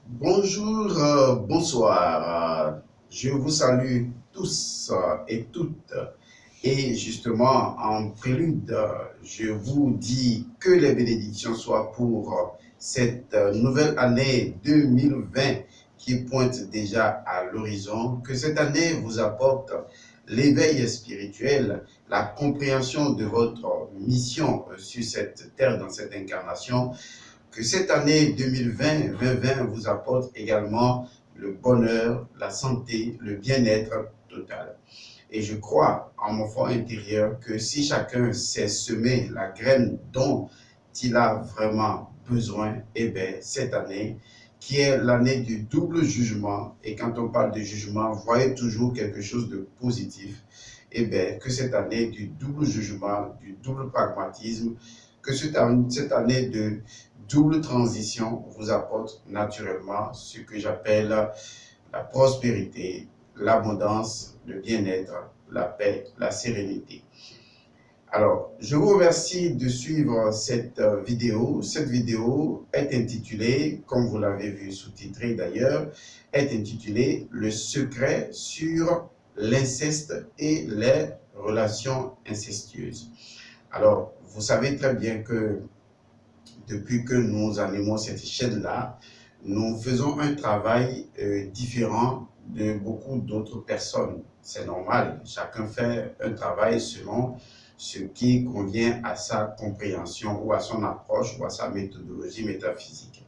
Bonjour, bonsoir. Je vous salue tous et toutes. Et justement, en prélude, je vous dis que les bénédictions soient pour cette nouvelle année 2020 qui pointe déjà à l'horizon. Que cette année vous apporte l'éveil spirituel, la compréhension de votre mission sur cette terre, dans cette incarnation, que cette année 2020 vous apporte également le bonheur, la santé, le bien-être total. Et je crois en mon fort intérieur que si chacun sait semer la graine dont il a vraiment besoin, eh bien, cette année, qui est l'année du double jugement, et quand on parle de jugement, voyez toujours quelque chose de positif, eh bien, que cette année du double jugement, du double pragmatisme, que cette année de double transition vous apporte naturellement ce que j'appelle la prospérité, l'abondance, le bien-être, la paix, la sérénité. Alors, je vous remercie de suivre cette vidéo. Cette vidéo est intitulée, comme vous l'avez vu sous-titrée d'ailleurs, est intitulée Le secret sur l'inceste et les relations incestueuses. Alors, vous savez très bien que depuis que nous animons cette chaîne-là, nous faisons un travail différent de beaucoup d'autres personnes. C'est normal, chacun fait un travail selon ce qui convient à sa compréhension ou à son approche ou à sa méthodologie métaphysique.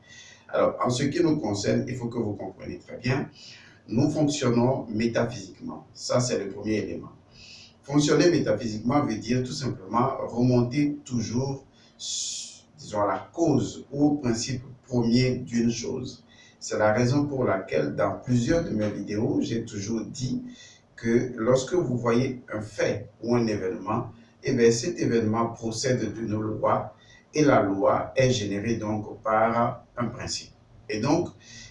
Alors, en ce qui nous concerne, il faut que vous compreniez très bien, nous fonctionnons métaphysiquement. Ça, c'est le premier élément. Fonctionner métaphysiquement veut dire tout simplement remonter toujours, disons, à la cause ou au principe premier d'une chose. C'est la raison pour laquelle dans plusieurs de mes vidéos, j'ai toujours dit que lorsque vous voyez un fait ou un événement, eh bien, cet événement procède d'une loi et la loi est générée donc par un principe. Et donc,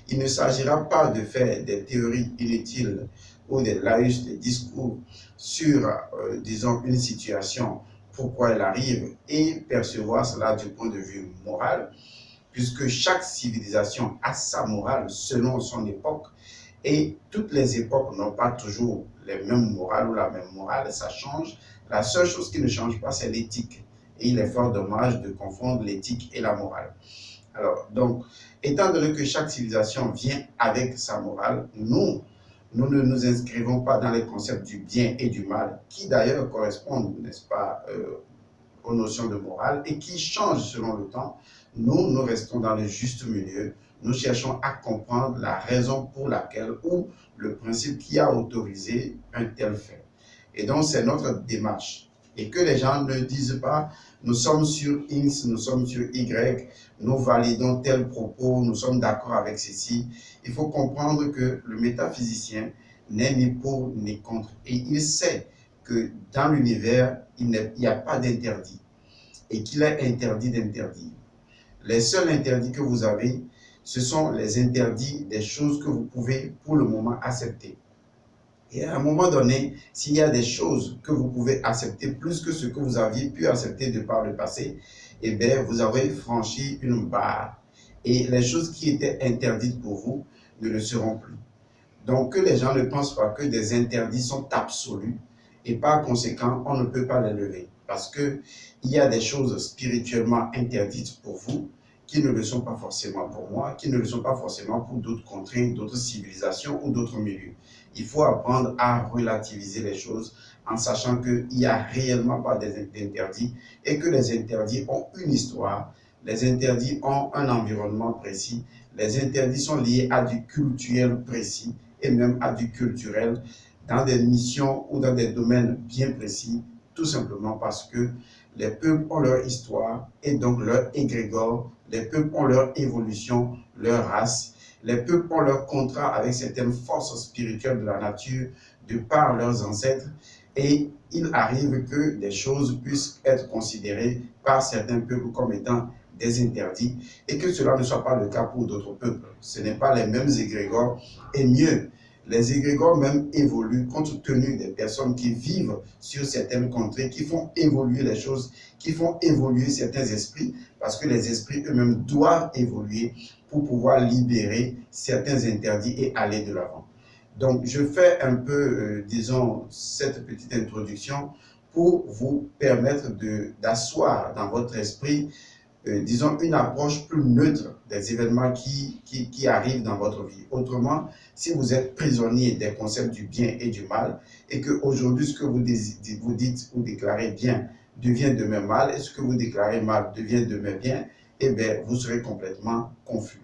il ne s'agira pas de faire des théories inutiles ou des laïus, des discours sur, disons, une situation, pourquoi elle arrive, et percevoir cela du point de vue moral, puisque chaque civilisation a sa morale selon son époque, et toutes les époques n'ont pas toujours les mêmes morales ou la même morale, ça change. La seule chose qui ne change pas, c'est l'éthique. Et il est fort dommage de confondre l'éthique et la morale. Alors, donc, étant donné que chaque civilisation vient avec sa morale, nous ne nous inscrivons pas dans les concepts du bien et du mal, qui d'ailleurs correspondent, n'est-ce pas, aux notions de morale et qui changent selon le temps. Nous restons dans le juste milieu. Nous cherchons à comprendre la raison pour laquelle ou le principe qui a autorisé un tel fait. Et donc, c'est notre démarche. Et que les gens ne disent pas, nous sommes sur X, nous sommes sur Y, nous validons tel propos, nous sommes d'accord avec ceci. Il faut comprendre que le métaphysicien n'est ni pour ni contre. Et il sait que dans l'univers, il n'y a pas d'interdit et qu'il est interdit d'interdire. Les seuls interdits que vous avez, ce sont les interdits des choses que vous pouvez pour le moment accepter. Et à un moment donné, s'il y a des choses que vous pouvez accepter plus que ce que vous aviez pu accepter de par le passé, eh bien, vous avez franchi une barre. Et les choses qui étaient interdites pour vous ne le seront plus. Donc, que les gens ne pensent pas que des interdits sont absolus et par conséquent, on ne peut pas les lever. Parce qu'il y a des choses spirituellement interdites pour vous qui ne le sont pas forcément pour moi, qui ne le sont pas forcément pour d'autres contrées, d'autres civilisations ou d'autres milieux. Il faut apprendre à relativiser les choses en sachant qu'il n'y a réellement pas d'interdits et que les interdits ont une histoire, les interdits ont un environnement précis, les interdits sont liés à du culturel précis et même à du culturel dans des missions ou dans des domaines bien précis, tout simplement parce que les peuples ont leur histoire et donc leur égrégore, les peuples ont leur évolution, leur race, les peuples ont leur contrat avec certaines forces spirituelles de la nature de par leurs ancêtres et il arrive que des choses puissent être considérées par certains peuples comme étant des interdits et que cela ne soit pas le cas pour d'autres peuples. Ce n'est pas les mêmes égrégores et mieux, Les égrégores même évoluent compte tenu des personnes qui vivent sur certaines contrées, qui font évoluer les choses, qui font évoluer certains esprits, parce que les esprits eux-mêmes doivent évoluer pour pouvoir libérer certains interdits et aller de l'avant. Donc, je fais un peu, disons, cette petite introduction pour vous permettre d'asseoir dans votre esprit, disons, une approche plus neutre des événements qui arrivent dans votre vie. Autrement, si vous êtes prisonnier des concepts du bien et du mal, et qu'aujourd'hui, ce que vous dites ou déclarez bien devient demain mal, et ce que vous déclarez mal devient demain bien, eh bien, vous serez complètement confus.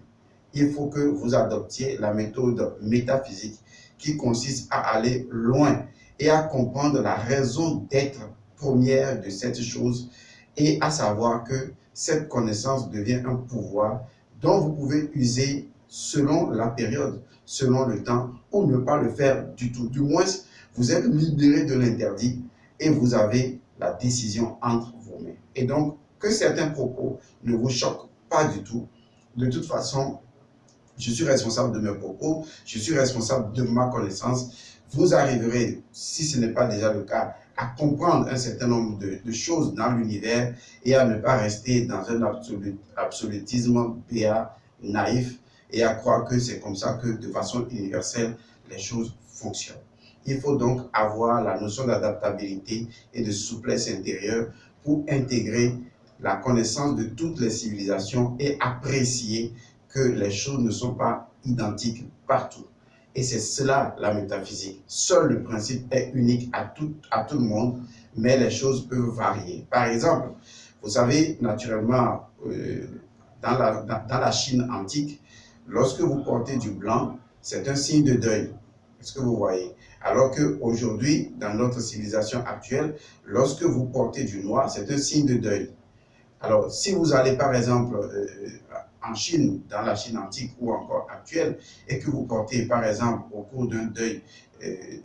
Il faut que vous adoptiez la méthode métaphysique qui consiste à aller loin et à comprendre la raison d'être première de cette chose et à savoir que cette connaissance devient un pouvoir dont vous pouvez user selon la période, selon le temps, ou ne pas le faire du tout. Du moins, vous êtes libéré de l'interdit et vous avez la décision entre vos mains. Et donc, que certains propos ne vous choquent pas du tout, de toute façon, je suis responsable de mes propos, je suis responsable de ma connaissance. Vous arriverez, si ce n'est pas déjà le cas, à comprendre un certain nombre de choses dans l'univers et à ne pas rester dans un absolutisme béat, naïf, et à croire que c'est comme ça que, de façon universelle, les choses fonctionnent. Il faut donc avoir la notion d'adaptabilité et de souplesse intérieure pour intégrer la connaissance de toutes les civilisations et apprécier que les choses ne sont pas identiques partout. Et c'est cela la métaphysique. Seul le principe est unique à tout le monde, mais les choses peuvent varier. Par exemple, vous savez, naturellement, dans la Chine antique, lorsque vous portez du blanc, c'est un signe de deuil. Est-ce que vous voyez? Alors qu'aujourd'hui, dans notre civilisation actuelle, lorsque vous portez du noir, c'est un signe de deuil. Alors, si vous allez par exemple en Chine, dans la Chine antique ou encore actuelle, et que vous portez par exemple au cours d'un deuil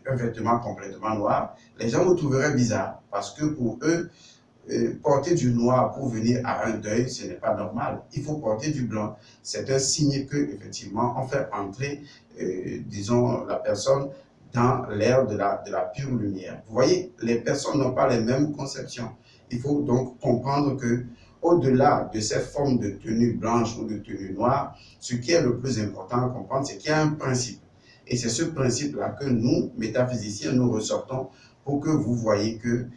un vêtement complètement noir, les gens vous trouveraient bizarre parce que pour eux, porter du noir pour venir à un deuil, ce n'est pas normal. Il faut porter du blanc. C'est un signe que, effectivement, on fait entrer, disons, la personne dans l'ère de la pure lumière. Vous voyez, les personnes n'ont pas les mêmes conceptions. Il faut donc comprendre que, au-delà de ces formes de tenue blanche ou de tenue noire, ce qui est le plus important à comprendre, c'est qu'il y a un principe. Et c'est ce principe-là que nous, métaphysiciens, nous ressortons pour que vous voyez que,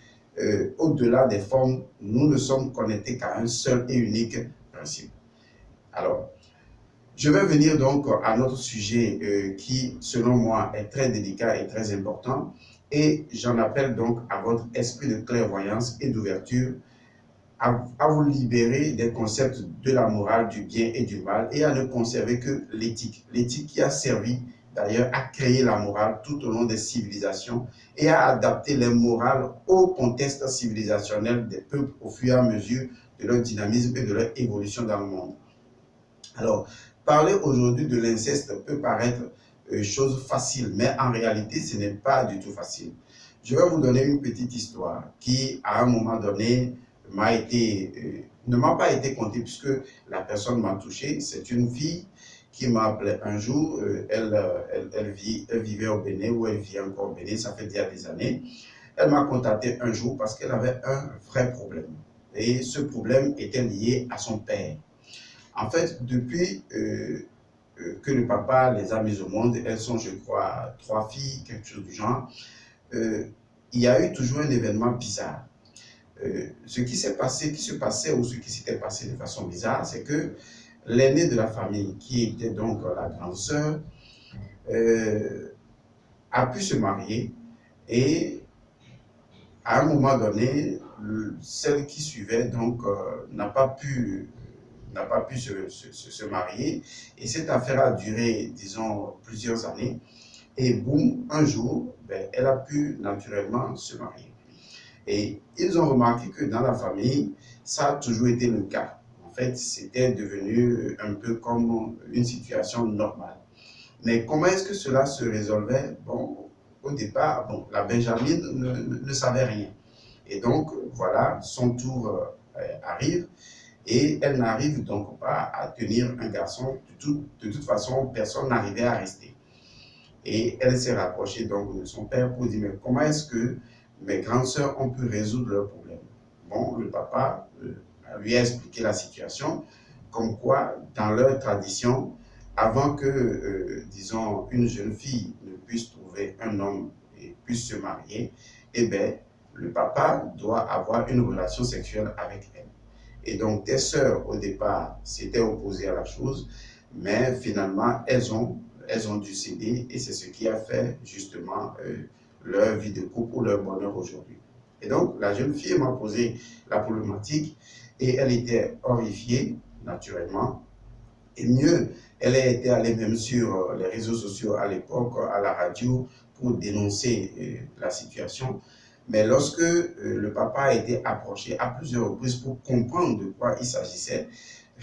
au-delà des formes, nous ne sommes connectés qu'à un seul et unique principe. Alors, je vais venir donc à notre sujet qui, selon moi, est très délicat et très important. Et j'en appelle donc à votre esprit de clairvoyance et d'ouverture à vous libérer des concepts de la morale, du bien et du mal et à ne conserver que l'éthique. L'éthique qui a servi d'ailleurs à créer la morale tout au long des civilisations et à adapter les morales au contexte civilisationnel des peuples au fur et à mesure de leur dynamisme et de leur évolution dans le monde. Alors, parler aujourd'hui de l'inceste peut paraître chose facile, mais en réalité, ce n'est pas du tout facile. Je vais vous donner une petite histoire qui, à un moment donné, ne m'a pas été contée puisque la personne m'a touché. C'est une fille qui m'a appelé un jour. Elle vivait au Bénin ou elle vit encore au Bénin, ça fait déjà des années. Elle m'a contacté un jour parce qu'elle avait un vrai problème. Et ce problème était lié à son père. En fait, depuis que le papa les a mises au monde, elles sont, je crois, 3 filles, quelque chose du genre, il y a eu toujours un événement bizarre. Ce qui se passait ou ce qui s'était passé de façon bizarre, c'est que l'aînée de la famille, qui était donc la grande sœur, a pu se marier et à un moment donné, celle qui suivait donc n'a pas pu se marier et cette affaire a duré, disons, plusieurs années et boum, un jour, elle a pu naturellement se marier. Et ils ont remarqué que dans la famille, ça a toujours été le cas. En fait, c'était devenu un peu comme une situation normale. Mais comment est-ce que cela se résolvait? Bon, au départ, bon, la Benjamine ne savait rien. Et donc, voilà, son tour arrive et elle n'arrive donc pas à tenir un garçon. De toute façon, personne n'arrivait à rester. Et elle s'est rapprochée donc de son père pour dire, mais comment est-ce que mes grandes sœurs ont pu résoudre leurs problèmes? Bon, le papa lui a expliqué la situation, comme quoi, dans leur tradition, avant que, disons, une jeune fille ne puisse trouver un homme et puisse se marier, eh bien, le papa doit avoir une relation sexuelle avec elle. Et donc, tes sœurs, au départ, s'étaient opposées à la chose, mais finalement, elles ont dû céder et c'est ce qui a fait justement leur vie de couple ou leur bonheur aujourd'hui. Et donc, la jeune fille m'a posé la problématique et elle était horrifiée, naturellement. Et mieux, elle était allée même sur les réseaux sociaux à l'époque, à la radio, pour dénoncer la situation. Mais lorsque le papa a été approché à plusieurs reprises pour comprendre de quoi il s'agissait,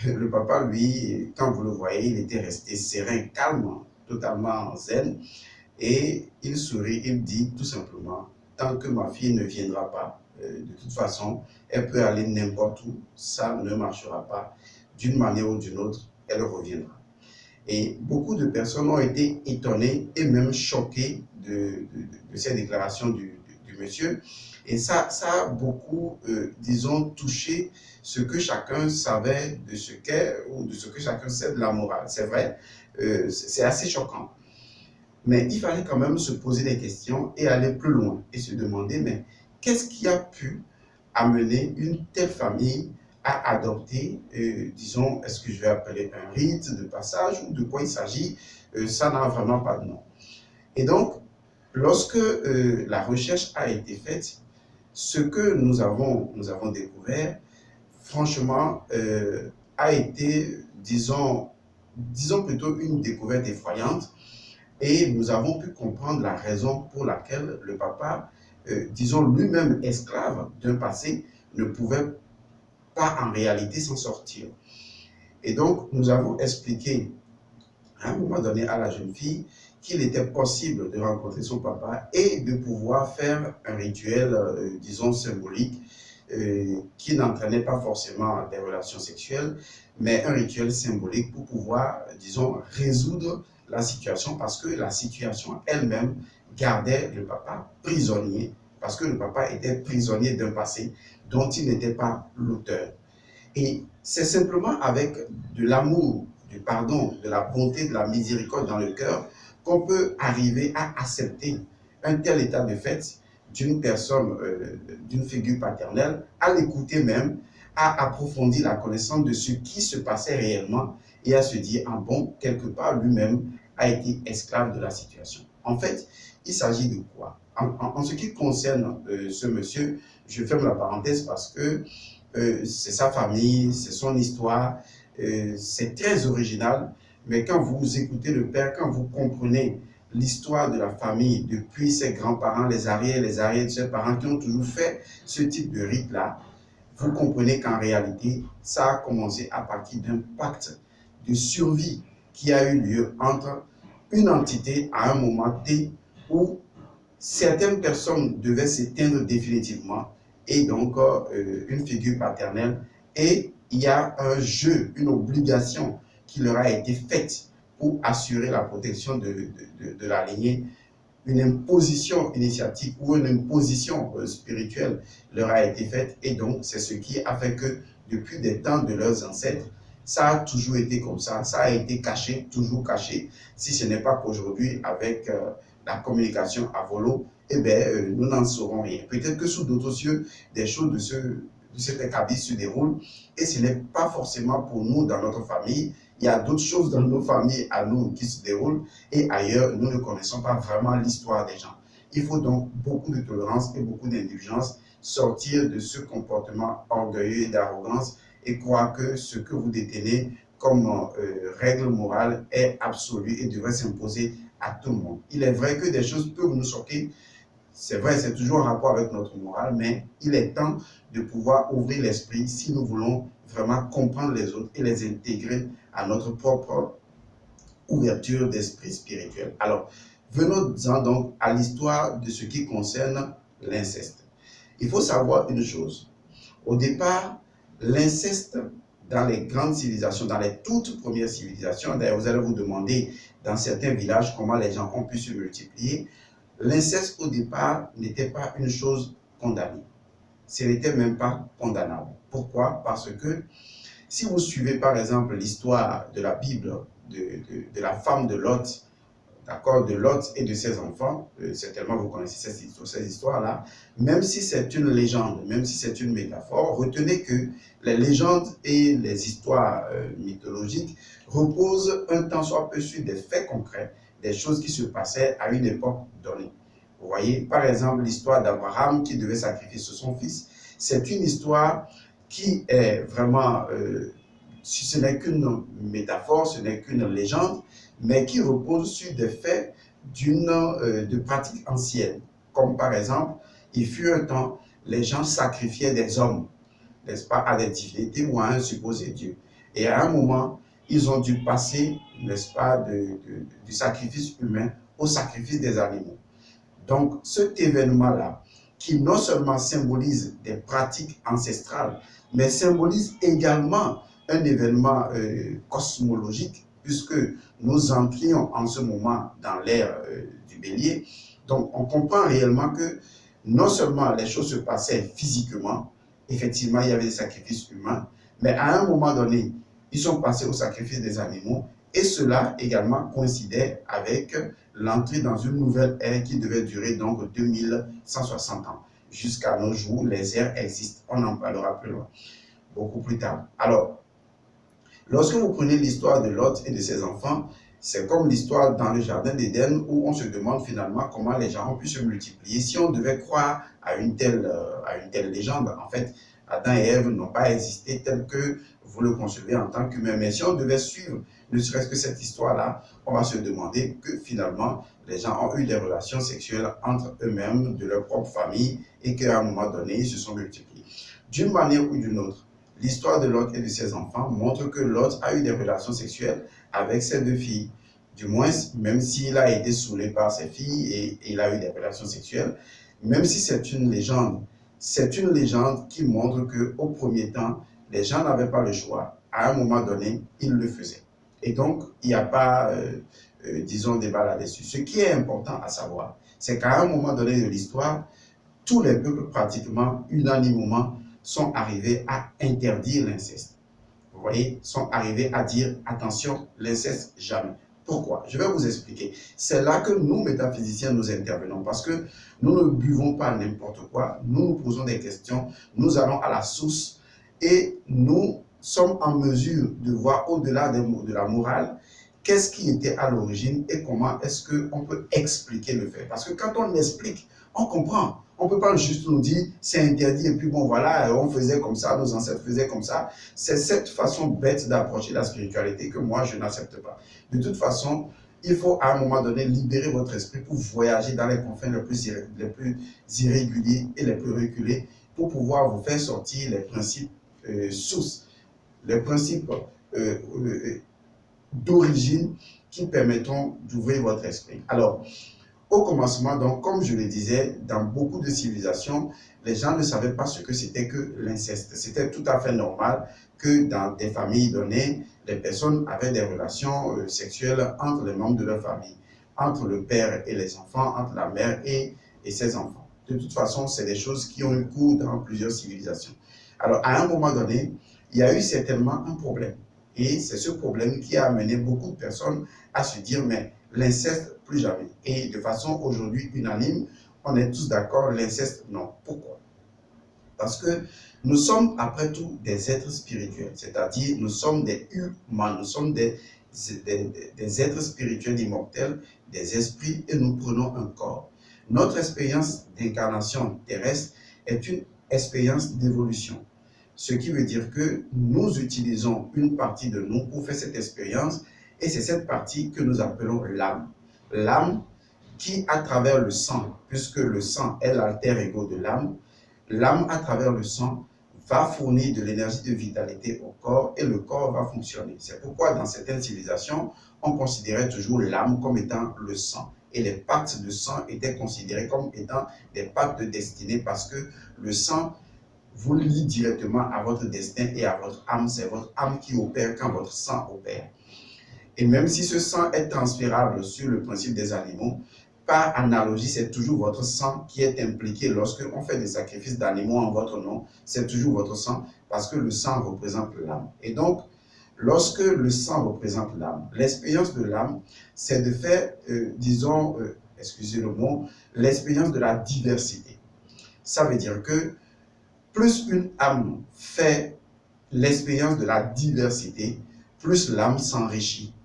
le papa, lui, quand vous le voyez, il était resté serein, calme, totalement zen. Et il sourit, il dit tout simplement, tant que ma fille ne viendra pas, de toute façon, elle peut aller n'importe où, ça ne marchera pas. D'une manière ou d'une autre, elle reviendra. Et beaucoup de personnes ont été étonnées et même choquées de ces déclarations du monsieur. Et ça a beaucoup, disons, touché ce que chacun savait de ce qu'est ou de ce que chacun sait de la morale. C'est vrai, c'est assez choquant. Mais il fallait quand même se poser des questions et aller plus loin et se demander, mais qu'est-ce qui a pu amener une telle famille à adopter, disons, est-ce que je vais appeler un rite de passage ou de quoi il s'agit, ça n'a vraiment pas de nom. Et donc, lorsque la recherche a été faite, ce que nous avons découvert, franchement, a été, disons plutôt une découverte effroyante. Et nous avons pu comprendre la raison pour laquelle le papa, disons lui-même esclave d'un passé, ne pouvait pas en réalité s'en sortir. Et donc, nous avons expliqué à un moment donné à la jeune fille qu'il était possible de rencontrer son papa et de pouvoir faire un rituel, disons, symbolique, qui n'entraînait pas forcément des relations sexuelles, mais un rituel symbolique pour pouvoir, disons, résoudre la situation parce que la situation elle-même gardait le papa prisonnier, parce que le papa était prisonnier d'un passé dont il n'était pas l'auteur. Et c'est simplement avec de l'amour, du pardon, de la bonté, de la miséricorde dans le cœur qu'on peut arriver à accepter un tel état de fait d'une personne, d'une figure paternelle, à l'écouter même, à approfondir la connaissance de ce qui se passait réellement et à se dire, ah bon, quelque part, lui-même a été esclave de la situation. En fait, il s'agit de quoi? En ce qui concerne ce monsieur, je ferme la parenthèse parce que c'est sa famille, c'est son histoire, c'est très original, mais quand vous écoutez le père, quand vous comprenez l'histoire de la famille depuis ses grands-parents, les arrières de ses parents qui ont toujours fait ce type de rite-là, vous comprenez qu'en réalité, ça a commencé à partir d'un pacte de survie qui a eu lieu entre une entité à un moment T où certaines personnes devaient s'éteindre définitivement et donc une figure paternelle, et il y a un jeu, une obligation qui leur a été faite pour assurer la protection de la lignée. Une imposition initiatique ou une imposition spirituelle leur a été faite, et donc c'est ce qui a fait que depuis des temps de leurs ancêtres, ça a toujours été comme ça a été caché, toujours caché, si ce n'est pas qu'aujourd'hui avec la communication à volo, eh bien, nous n'en saurons rien. Peut-être que sous d'autres cieux, des choses de cet acabit se déroulent, et ce n'est pas forcément pour nous dans notre famille. Il y a d'autres choses dans nos familles à nous qui se déroulent, et ailleurs, nous ne connaissons pas vraiment l'histoire des gens. Il faut donc beaucoup de tolérance et beaucoup d'indulgence, sortir de ce comportement orgueilleux et d'arrogance et croire que ce que vous détenez comme règle morale est absolue et devrait s'imposer à tout le monde. Il est vrai que des choses peuvent nous choquer. C'est vrai, c'est toujours en rapport avec notre morale, mais il est temps de pouvoir ouvrir l'esprit si nous voulons vraiment comprendre les autres et les intégrer à notre propre ouverture d'esprit spirituel. Alors, venons-en donc à l'histoire de ce qui concerne l'inceste. Il faut savoir une chose. Au départ, l'inceste dans les grandes civilisations, dans les toutes premières civilisations, d'ailleurs vous allez vous demander dans certains villages comment les gens ont pu se multiplier, l'inceste au départ n'était pas une chose condamnée. Ce n'était même pas condamnable. Pourquoi? Parce que si vous suivez par exemple l'histoire de la Bible, de la femme de Lot, d'accord, de Lot et de ses enfants, certainement vous connaissez ces histoires-là, même si c'est une légende, même si c'est une métaphore, retenez que les légendes et les histoires mythologiques reposent un tant soit peu sur des faits concrets, des choses qui se passaient à une époque donnée. Vous voyez, par exemple, l'histoire d'Abraham qui devait sacrifier son fils, c'est une histoire qui est vraiment, ce n'est qu'une métaphore, ce n'est qu'une légende, mais qui repose sur des faits de pratiques anciennes. Comme par exemple, il fut un temps, les gens sacrifiaient des hommes, n'est-ce pas, à des divinités ou à un supposé Dieu. Et à un moment, ils ont dû passer, n'est-ce pas, du sacrifice humain au sacrifice des animaux. Donc, cet événement-là, qui non seulement symbolise des pratiques ancestrales, mais symbolise également un événement cosmologique, puisque nous entrions en ce moment dans l'ère du bélier. Donc, on comprend réellement que non seulement les choses se passaient physiquement, effectivement, il y avait des sacrifices humains, mais à un moment donné, ils sont passés au sacrifice des animaux, et cela également coïncidait avec l'entrée dans une nouvelle ère qui devait durer donc 2160 ans. Jusqu'à nos jours, les ères existent. On en parlera plus loin, beaucoup plus tard. Alors, lorsque vous prenez l'histoire de Lot et de ses enfants, c'est comme l'histoire dans le jardin d'Éden où on se demande finalement comment les gens ont pu se multiplier. Si on devait croire à une telle légende, en fait, Adam et Ève n'ont pas existé tel que vous le concevez en tant qu'humain. Mais si on devait suivre ne serait-ce que cette histoire-là, on va se demander que finalement, les gens ont eu des relations sexuelles entre eux-mêmes, de leur propre famille, et qu'à un moment donné, ils se sont multipliés. D'une manière ou d'une autre, l'histoire de Lot et de ses enfants montre que Lot a eu des relations sexuelles avec ses deux filles. Du moins, même s'il a été saoulé par ses filles et il a eu des relations sexuelles, même si c'est une légende qui montre qu'au premier temps, les gens n'avaient pas le choix. À un moment donné, ils le faisaient. Et donc, il n'y a pas, disons, débat là-dessus. Ce qui est important à savoir, c'est qu'à un moment donné de l'histoire, tous les peuples, pratiquement unanimement, sont arrivés à interdire l'inceste. Vous voyez, sont arrivés à dire, attention, l'inceste, jamais. Pourquoi? Je vais vous expliquer. C'est là que nous, métaphysiciens, nous intervenons, parce que nous ne buvons pas n'importe quoi, nous nous posons des questions, nous allons à la source et nous sommes en mesure de voir au-delà de la morale, qu'est-ce qui était à l'origine et comment est-ce qu'on peut expliquer le fait. Parce que quand on explique, on comprend. On ne peut pas juste nous dire c'est interdit et puis bon voilà, on faisait comme ça, nos ancêtres faisaient comme ça. C'est cette façon bête d'approcher la spiritualité que moi je n'accepte pas. De toute façon, il faut à un moment donné libérer votre esprit pour voyager dans les confins les plus irréguliers et les plus reculés pour pouvoir vous faire sortir les principes sources, les principes d'origine qui permettront d'ouvrir votre esprit. Alors, au commencement, donc, comme je le disais, dans beaucoup de civilisations, les gens ne savaient pas ce que c'était que l'inceste. C'était tout à fait normal que dans des familles données, les personnes avaient des relations sexuelles entre les membres de leur famille, entre le père et les enfants, entre la mère et ses enfants. De toute façon, c'est des choses qui ont eu cours dans plusieurs civilisations. Alors, à un moment donné, il y a eu certainement un problème. Et c'est ce problème qui a amené beaucoup de personnes à se dire, mais l'inceste, plus jamais. Et de façon aujourd'hui unanime, on est tous d'accord, l'inceste, non. Pourquoi? Parce que nous sommes après tout des êtres spirituels, c'est-à-dire nous sommes des humains, nous sommes des êtres spirituels immortels, des esprits, et nous prenons un corps. Notre expérience d'incarnation terrestre est une expérience d'évolution. Ce qui veut dire que nous utilisons une partie de nous pour faire cette expérience, et c'est cette partie que nous appelons l'âme. L'âme qui, à travers le sang, puisque le sang est l'alter ego de l'âme, l'âme, à travers le sang, va fournir de l'énergie de vitalité au corps et le corps va fonctionner. C'est pourquoi dans certaines civilisations, on considérait toujours l'âme comme étant le sang. Et les pactes de sang étaient considérés comme étant des pactes de destinée parce que le sang vous lie directement à votre destin et à votre âme. C'est votre âme qui opère quand votre sang opère. Et même si ce sang est transférable sur le principe des animaux, par analogie, c'est toujours votre sang qui est impliqué lorsqu'on fait des sacrifices d'animaux en votre nom. C'est toujours votre sang parce que le sang représente l'âme. Et donc, lorsque le sang représente l'âme, l'expérience de l'âme, c'est de faire, excusez le mot, l'expérience de la diversité. Ça veut dire que plus une âme fait l'expérience de la diversité, plus l'âme s'enrichit.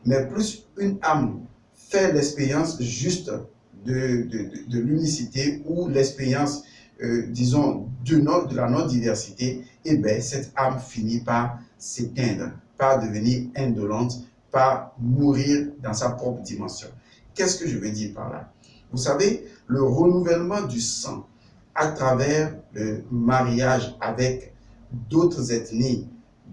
Mais plus une âme fait l'expérience juste de l'unicité ou l'expérience, de la non-diversité, et bien cette âme finit par s'éteindre, par devenir indolente, par mourir dans sa propre dimension. Qu'est-ce que je veux dire par là? Vous savez, le renouvellement du sang à travers le mariage avec d'autres ethnies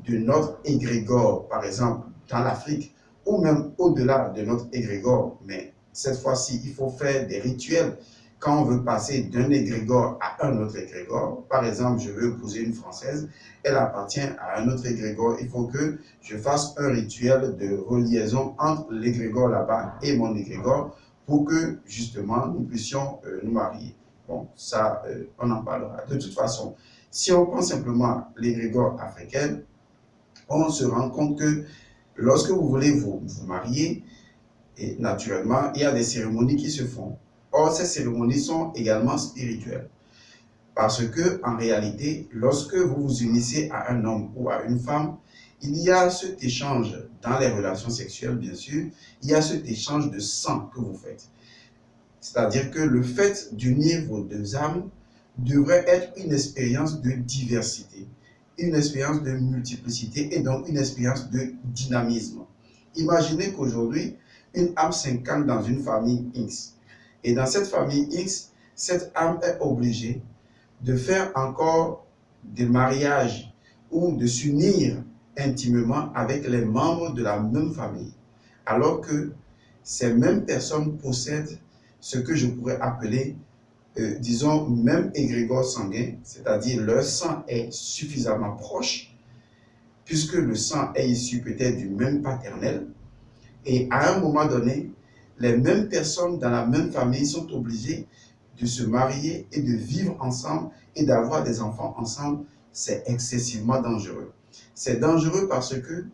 de notre égrégore, par exemple dans l'Afrique, ou même au-delà de notre égrégore, mais cette fois-ci, il faut faire des rituels quand on veut passer d'un égrégore à un autre égrégore. Par exemple, je veux épouser une Française, elle appartient à un autre égrégore, il faut que je fasse un rituel de reliaison entre l'égrégore là-bas et mon égrégore pour que justement nous puissions nous marier. Bon, ça, on en parlera. De toute façon, si on prend simplement l'égrégore africaine, on se rend compte que lorsque vous voulez vous marier, et naturellement, il y a des cérémonies qui se font. Or, ces cérémonies sont également spirituelles. Parce que, en réalité, lorsque vous vous unissez à un homme ou à une femme, il y a cet échange dans les relations sexuelles, bien sûr, il y a cet échange de sang que vous faites. C'est-à-dire que le fait d'unir vos deux âmes devrait être une expérience de diversité, une expérience de multiplicité et donc une expérience de dynamisme. Imaginez qu'aujourd'hui, une âme s'incarne dans une famille X. Et dans cette famille X, cette âme est obligée de faire encore des mariages ou de s'unir intimement avec les membres de la même famille. Alors que ces mêmes personnes possèdent ce que je pourrais appeler, disons, même égrégore sanguin, c'est-à-dire leur sang est suffisamment proche, puisque le sang est issu peut-être du même paternel, et à un moment donné, les mêmes personnes dans la même famille sont obligées de se marier et de vivre ensemble et d'avoir des enfants ensemble. C'est excessivement dangereux. C'est dangereux parce que,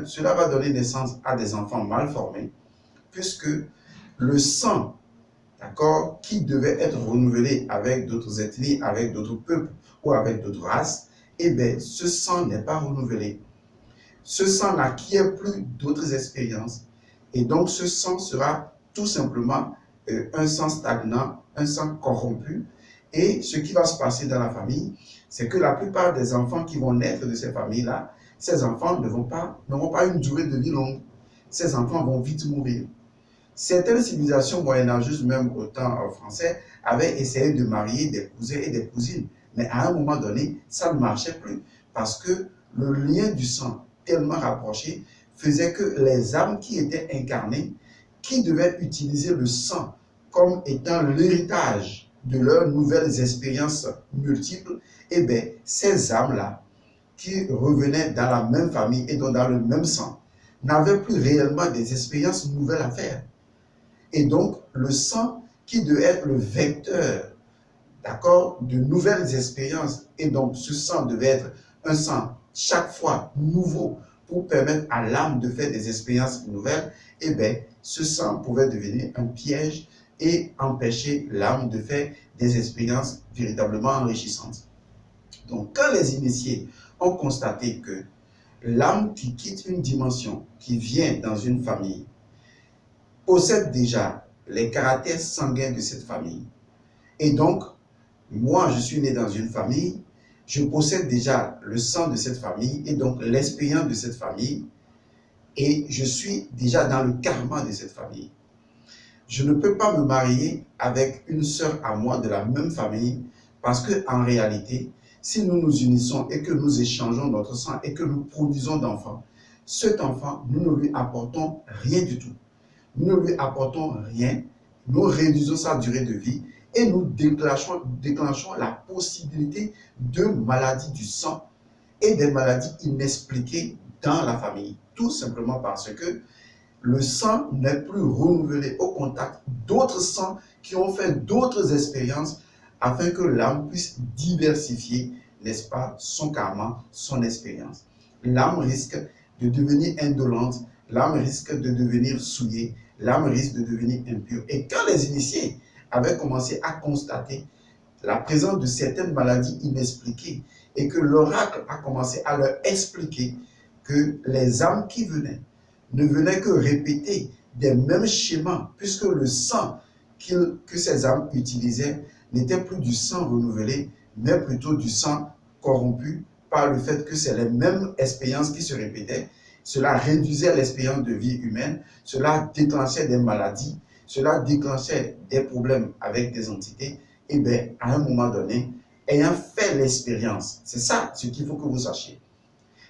cela va donner naissance à des enfants mal formés, puisque le sang, d'accord, qui devait être renouvelé avec d'autres ethnies, avec d'autres peuples ou avec d'autres races, eh bien, ce sang n'est pas renouvelé. Ce sang n'acquiert plus d'autres expériences et donc ce sang sera tout simplement un sang stagnant, un sang corrompu. Et ce qui va se passer dans la famille, c'est que la plupart des enfants qui vont naître de ces familles-là, ces enfants n'auront pas une durée de vie longue. Ces enfants vont vite mourir. Certaines civilisations moyenâgeuses, même au temps français, avaient essayé de marier des cousins et des cousines. Mais à un moment donné, ça ne marchait plus parce que le lien du sang tellement rapproché faisait que les âmes qui étaient incarnées, qui devaient utiliser le sang comme étant l'héritage de leurs nouvelles expériences multiples, eh bien, ces âmes-là, qui revenaient dans la même famille et donc dans le même sang, n'avaient plus réellement des expériences nouvelles à faire. Et donc, le sang qui devait être le vecteur, d'accord, de nouvelles expériences, et donc ce sang devait être un sang chaque fois nouveau pour permettre à l'âme de faire des expériences nouvelles, eh bien, ce sang pouvait devenir un piège et empêcher l'âme de faire des expériences véritablement enrichissantes. Donc, quand les initiés ont constaté que l'âme qui quitte une dimension, qui vient dans une famille, possède déjà les caractères sanguins de cette famille. Et donc, moi, je suis né dans une famille, je possède déjà le sang de cette famille et donc l'expérience de cette famille et je suis déjà dans le karma de cette famille. Je ne peux pas me marier avec une sœur à moi de la même famille parce qu'en réalité, si nous nous unissons et que nous échangeons notre sang et que nous produisons d'enfants, cet enfant, nous ne lui apportons rien du tout. Nous ne lui apportons rien, nous réduisons sa durée de vie et nous déclenchons la possibilité de maladies du sang et des maladies inexpliquées dans la famille. Tout simplement parce que le sang n'est plus renouvelé au contact d'autres sangs qui ont fait d'autres expériences afin que l'âme puisse diversifier, n'est-ce pas, son karma, son expérience. L'âme risque de devenir indolente, l'âme risque de devenir souillée, l'âme risque de devenir impure. Et quand les initiés avaient commencé à constater la présence de certaines maladies inexpliquées et que l'oracle a commencé à leur expliquer que les âmes qui venaient ne venaient que répéter des mêmes schémas, puisque le sang que ces âmes utilisaient n'était plus du sang renouvelé, mais plutôt du sang corrompu par le fait que c'est les mêmes expériences qui se répétaient. Cela réduisait l'expérience de vie humaine, cela déclenchait des maladies, cela déclenchait des problèmes avec des entités. Et bien, à un moment donné, ayant fait l'expérience, c'est ça ce qu'il faut que vous sachiez.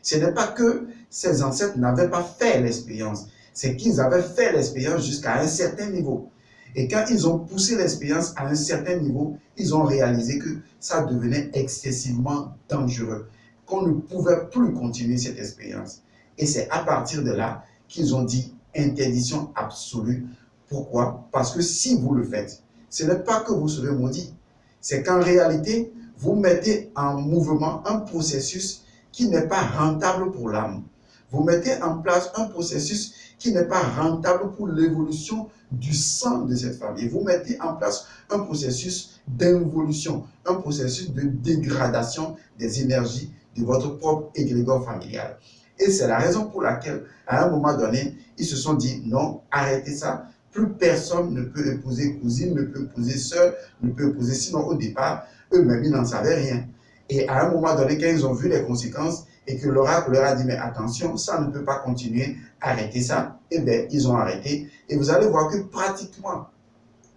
Ce n'est pas que ces ancêtres n'avaient pas fait l'expérience, c'est qu'ils avaient fait l'expérience jusqu'à un certain niveau. Et quand ils ont poussé l'expérience à un certain niveau, ils ont réalisé que ça devenait excessivement dangereux, qu'on ne pouvait plus continuer cette expérience. Et c'est à partir de là qu'ils ont dit interdiction absolue. Pourquoi? Parce que si vous le faites, ce n'est pas que vous serez maudit, c'est qu'en réalité, vous mettez en mouvement un processus qui n'est pas rentable pour l'âme. Vous mettez en place un processus qui n'est pas rentable pour l'évolution du sang de cette famille. Vous mettez en place un processus d'involution, un processus de dégradation des énergies de votre propre égrégore familial. Et c'est la raison pour laquelle, à un moment donné, ils se sont dit, non, arrêtez ça. Plus personne ne peut épouser cousine, ne peut épouser sœur, ne peut épouser. Sinon, au départ, eux-mêmes, ils n'en savaient rien. Et à un moment donné, quand ils ont vu les conséquences et que l'oracle leur a dit, mais attention, ça ne peut pas continuer, arrêtez ça, eh bien, ils ont arrêté. Et vous allez voir que pratiquement,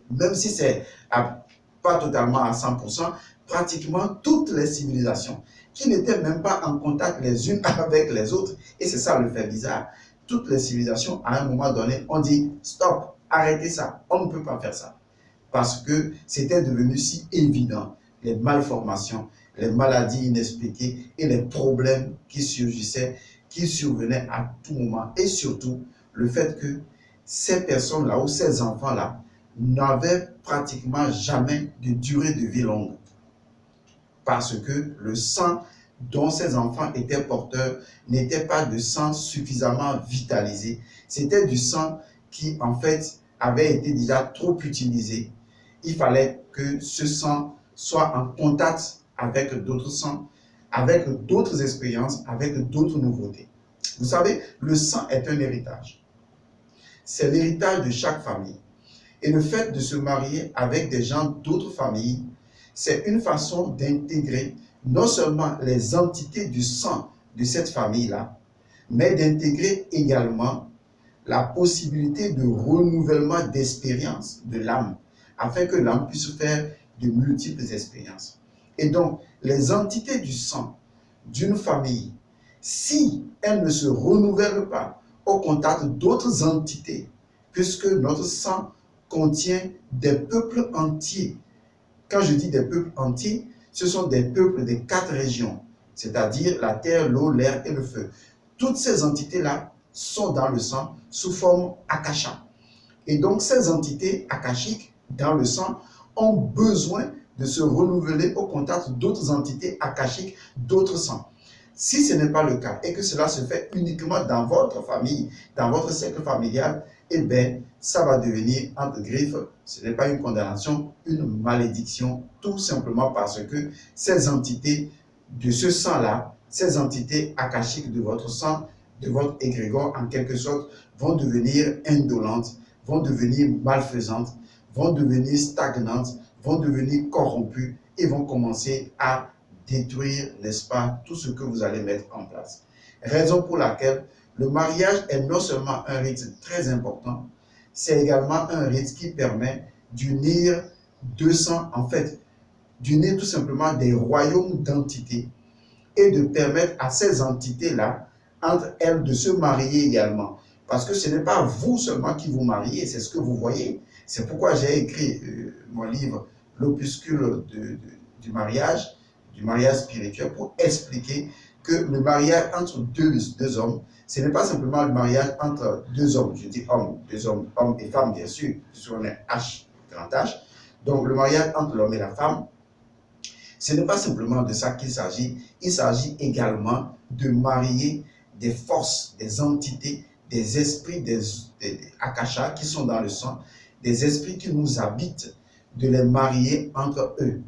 même si c'est pas totalement à 100%, pratiquement toutes les civilisations qui n'étaient même pas en contact les unes avec les autres, et c'est ça le fait bizarre, toutes les civilisations, à un moment donné, ont dit, stop, arrêtez ça, on ne peut pas faire ça. Parce que c'était devenu si évident, les malformations, les maladies inexpliquées et les problèmes qui surgissaient, qui survenaient à tout moment. Et surtout, le fait que ces personnes-là ou ces enfants-là n'avaient pratiquement jamais de durée de vie longue. Parce que le sang dont ces enfants étaient porteurs n'était pas de sang suffisamment vitalisé. C'était du sang qui, en fait, avait été déjà trop utilisé. Il fallait que ce sang soit en contact avec d'autres sangs, avec d'autres expériences, avec d'autres nouveautés. Vous savez, le sang est un héritage. C'est l'héritage de chaque famille. Et le fait de se marier avec des gens d'autres familles, c'est une façon d'intégrer non seulement les entités du sang de cette famille-là, mais d'intégrer également la possibilité de renouvellement d'expérience de l'âme, afin que l'âme puisse faire de multiples expériences. Et donc, les entités du sang d'une famille, si elles ne se renouvellent pas au contact d'autres entités, puisque notre sang contient des peuples entiers. Quand je dis des peuples entiers, ce sont des peuples des 4 régions, c'est-à-dire la terre, l'eau, l'air et le feu. Toutes ces entités-là sont dans le sang sous forme akasha. Et donc, ces entités akashiques dans le sang ont besoin de se renouveler au contact d'autres entités akashiques, d'autres sangs. Si ce n'est pas le cas et que cela se fait uniquement dans votre famille, dans votre cercle familial, eh bien, ça va devenir, entre griffes, ce n'est pas une condamnation, une malédiction, tout simplement parce que ces entités de ce sang-là, ces entités akashiques de votre sang, de votre égrégore, en quelque sorte, vont devenir indolentes, vont devenir malfaisantes, vont devenir stagnantes, vont devenir corrompues et vont commencer à détruire, n'est-ce pas, tout ce que vous allez mettre en place. Raison pour laquelle le mariage est non seulement un rite très important, c'est également un rite qui permet d'unir 200, en fait, d'unir tout simplement des royaumes d'entités et de permettre à ces entités-là, entre elles, de se marier également. Parce que ce n'est pas vous seulement qui vous mariez, c'est ce que vous voyez. C'est pourquoi j'ai écrit mon livre, l'opuscule du mariage spirituel, pour expliquer que le mariage entre deux hommes, ce n'est pas simplement le mariage entre deux hommes, je dis hommes, deux hommes, hommes et femmes bien sûr, puisqu'on est H, grand H. Donc le mariage entre l'homme et la femme, ce n'est pas simplement de ça qu'il s'agit, il s'agit également de marier des forces, des entités, des esprits, des akashas qui sont dans le sang, des esprits qui nous habitent, de les marier entre eux.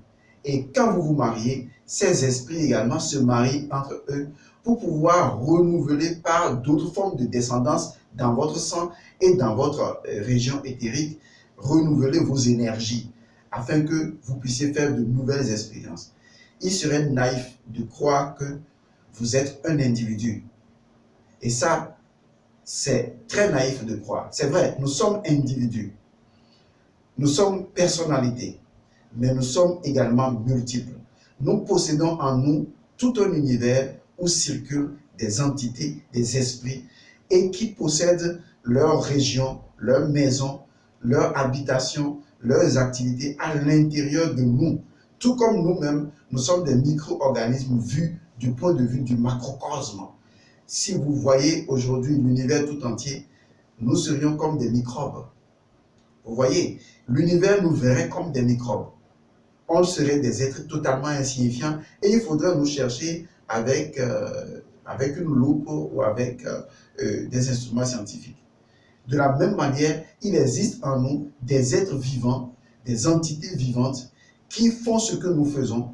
Et quand vous vous mariez, ces esprits également se marient entre eux pour pouvoir renouveler par d'autres formes de descendance dans votre sang et dans votre région éthérique, renouveler vos énergies afin que vous puissiez faire de nouvelles expériences. Il serait naïf de croire que vous êtes un individu. Et ça, c'est très naïf de croire. C'est vrai, nous sommes individus. Nous sommes personnalités, mais nous sommes également multiples. Nous possédons en nous tout un univers où circulent des entités, des esprits, et qui possèdent leur région, leur maison, leur habitation, leurs activités à l'intérieur de nous. Tout comme nous-mêmes, nous sommes des micro-organismes vus du point de vue du macrocosme. Si vous voyez aujourd'hui l'univers tout entier, nous serions comme des microbes. Vous voyez, l'univers nous verrait comme des microbes. On serait des êtres totalement insignifiants et il faudrait nous chercher avec une loupe ou avec des instruments scientifiques. De la même manière, il existe en nous des êtres vivants, des entités vivantes qui font ce que nous faisons,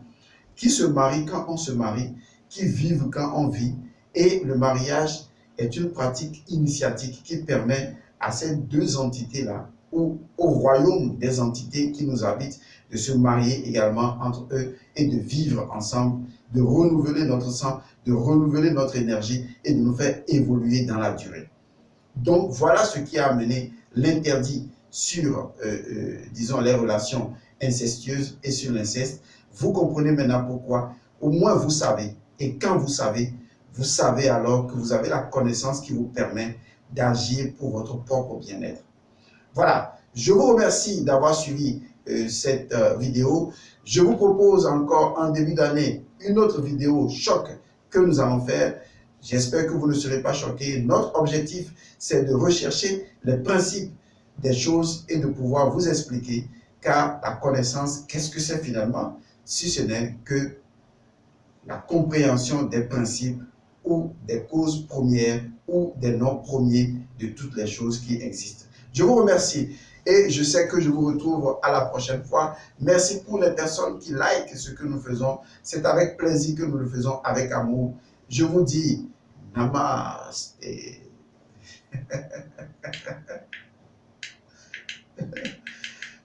qui se marient quand on se marie, qui vivent quand on vit. Et le mariage est une pratique initiatique qui permet à ces deux entités-là, ou au royaume des entités qui nous habitent, de se marier également entre eux et de vivre ensemble, de renouveler notre sang, de renouveler notre énergie et de nous faire évoluer dans la durée. Donc voilà ce qui a amené l'interdit sur, disons, les relations incestueuses et sur l'inceste. Vous comprenez maintenant pourquoi. Au moins vous savez. Et quand vous savez alors que vous avez la connaissance qui vous permet d'agir pour votre propre bien-être. Voilà, je vous remercie d'avoir suivi cette vidéo. Je vous propose encore en début d'année une autre vidéo choc que nous allons faire. J'espère que vous ne serez pas choqués. Notre objectif, c'est de rechercher les principes des choses et de pouvoir vous expliquer, car la connaissance, qu'est-ce que c'est finalement, si ce n'est que la compréhension des principes ou des causes premières ou des noms premiers de toutes les choses qui existent. Je vous remercie et je sais que je vous retrouve à la prochaine fois. Merci pour les personnes qui likent ce que nous faisons. C'est avec plaisir que nous le faisons, avec amour. Je vous dis Namaste.